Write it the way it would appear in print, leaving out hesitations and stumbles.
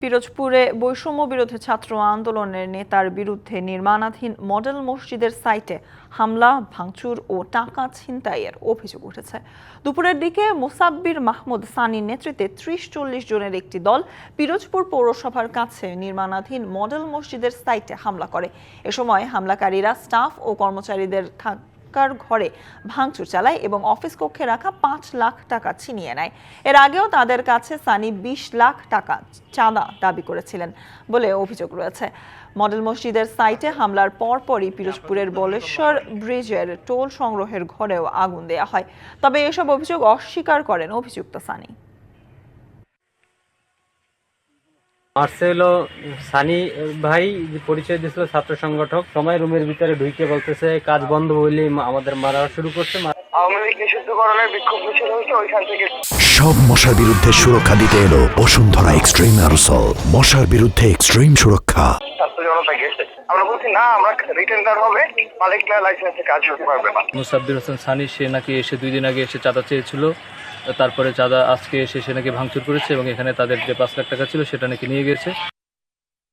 পিরোজপুরে বৈষম্য বিরোধী ছাত্র আন্দোলনের নেতার বিরুদ্ধে নির্মাণাধীন মডেল মসজিদের সাইটে হামলা, ভাঙচুর ও টাকা ছিনতাইয়ের অভিযোগ উঠেছে। দুপুরের দিকে মোসাব্বির মাহমুদ সানির নেতৃত্বে ৩০-৪০ জনের একটি দল পিরোজপুর পৌরসভার কাছে নির্মাণাধীন মডেল মসজিদের সাইটে হামলা করে। এ সময় হামলাকারীরা স্টাফ ও কর্মচারীদের ঘরে ভাঙচুর চালায় এবং অফিস কক্ষে রাখা ৫ লাখ টাকা ছিনিয়ে নেয়। এর আগেও তাদের কাছে সানি ২০ লাখ টাকা চাঁদা দাবি করেছিলেন বলে অভিযোগ রয়েছে। মডেল মসজিদের সাইটে হামলার পরপরই পিরোজপুরের বলেশ্বর ব্রিজের টোল সংগ্রহের ঘরেও আগুন দেয়া হয়। তবে এসব অভিযোগ অস্বীকার করেন অভিযুক্ত সানি। মার্সেলো সানি ভাই পরিচয় দিয়েছিল ছাত্র সংগঠক, সময় রুমের ভিতরে ঢুকে বলতেছে কাজ বন্ধ হইলে আমাদের মারা শুরু করছে। সব মশার বিরুদ্ধে সুরক্ষা দিতে এলো বসুন্ধরা এক্সট্রিম অ্যারোসল। মশার বিরুদ্ধে এক্সট্রিম সুরক্ষা। আমরা বলছি না, আমরা রিটেন্ডার হবে, মালিক লাইসেন্সে কাজ করতে পারবে না। মুসাব্বির হোসেন সানি সে নাকি এসে 2 দিন আগে এসে চাঁদা চেয়েছিল, তারপরে চাঁদা আজকে এসে সে নাকি ভাঙচুর করেছে এবং এখানে তাদের যে 5 লাখ টাকা ছিল সেটা নাকি নিয়ে গেছে।